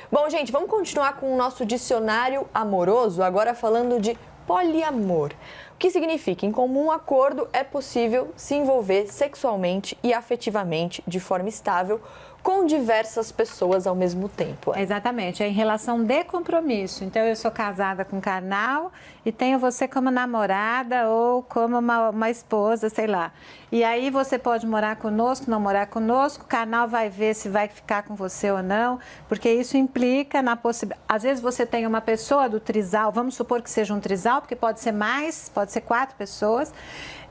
Bom, gente, vamos continuar com o nosso dicionário amoroso, agora falando de poliamor. O que significa, em comum acordo, é possível se envolver sexualmente e afetivamente de forma estável com diversas pessoas ao mesmo tempo. Exatamente, é em relação de compromisso. Então, eu sou casada com um carnal e tenho você como namorada ou como uma esposa, sei lá. E aí você pode morar conosco, não morar conosco, o carnal vai ver se vai ficar com você ou não, porque isso implica na possibilidade. Às vezes você tem uma pessoa do trisal, vamos supor que seja um trisal, porque pode ser mais, pode ser 4 pessoas.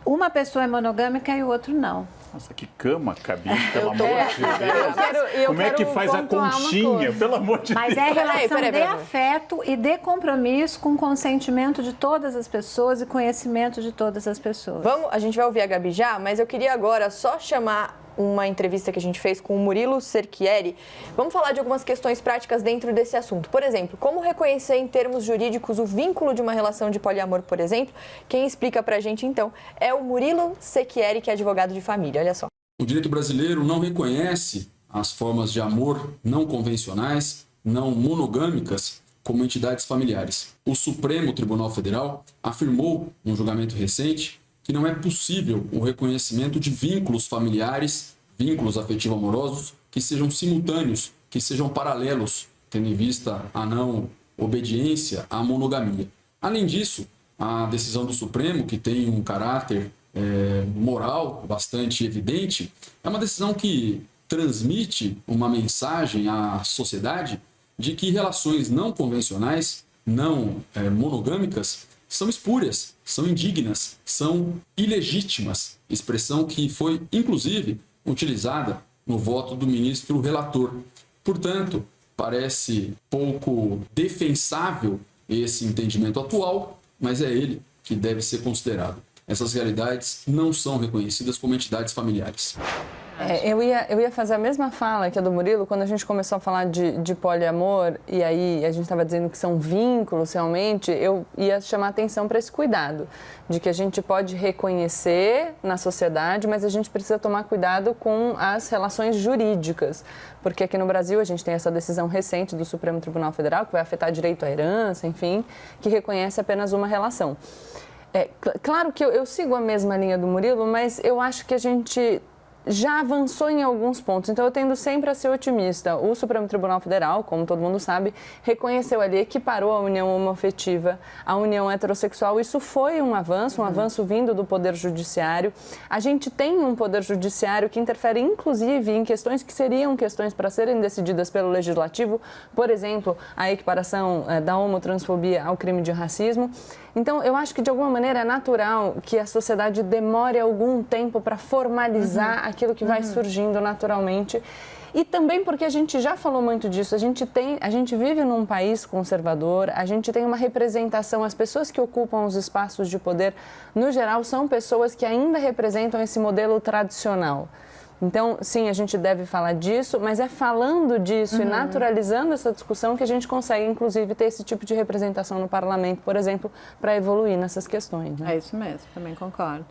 Uma pessoa é monogâmica e o outro não. Nossa, que cama cabide, pelo amor de Deus. Como é que faz a conchinha, pelo amor de Deus? Mas é relação de afeto e de compromisso com consentimento de todas as pessoas e conhecimento de todas as pessoas. A gente vai ouvir a Gabi já, mas eu queria agora só chamar uma entrevista que a gente fez com o Murilo Cerchieri. Vamos falar de algumas questões práticas dentro desse assunto. Por exemplo, como reconhecer em termos jurídicos o vínculo de uma relação de poliamor, por exemplo? Quem explica pra gente, então, é o Murilo Cerchieri, que é advogado de família. Olha só. O direito brasileiro não reconhece as formas de amor não convencionais, não monogâmicas, como entidades familiares. O Supremo Tribunal Federal afirmou, num julgamento recente, que não é possível o reconhecimento de vínculos familiares, vínculos afetivo-amorosos, que sejam simultâneos, que sejam paralelos, tendo em vista a não obediência à monogamia. Além disso, a decisão do Supremo, que tem um caráter moral bastante evidente, é uma decisão que transmite uma mensagem à sociedade de que relações não convencionais, não monogâmicas, são espúrias, são indignas, são ilegítimas, expressão que foi, inclusive, utilizada no voto do ministro relator. Portanto, parece pouco defensável esse entendimento atual, mas é ele que deve ser considerado. Essas realidades não são reconhecidas como entidades familiares. Eu ia fazer a mesma fala que a do Murilo quando a gente começou a falar de poliamor e aí a gente estava dizendo que são vínculos realmente, eu ia chamar atenção para esse cuidado de que a gente pode reconhecer na sociedade, mas a gente precisa tomar cuidado com as relações jurídicas, porque aqui no Brasil a gente tem essa decisão recente do Supremo Tribunal Federal que vai afetar direito à herança, enfim, que reconhece apenas uma relação. Claro que eu sigo a mesma linha do Murilo, mas eu acho que a gente já avançou em alguns pontos, então eu tendo sempre a ser otimista. O Supremo Tribunal Federal, como todo mundo sabe, reconheceu ali, equiparou a união homoafetiva à união heterossexual. Isso foi um avanço vindo do Poder Judiciário. A gente tem um Poder Judiciário que interfere, inclusive, em questões que seriam questões para serem decididas pelo Legislativo, por exemplo, a equiparação da homotransfobia ao crime de racismo. Então, eu acho que, de alguma maneira, é natural que a sociedade demore algum tempo para formalizar aquilo que vai surgindo naturalmente. E também porque a gente já falou muito disso, a gente vive num país conservador, a gente tem uma representação, as pessoas que ocupam os espaços de poder, no geral, são pessoas que ainda representam esse modelo tradicional. Então, sim, a gente deve falar disso, mas é falando disso e naturalizando essa discussão que a gente consegue, inclusive, ter esse tipo de representação no parlamento, por exemplo, para evoluir nessas questões. Né? É isso mesmo, também concordo.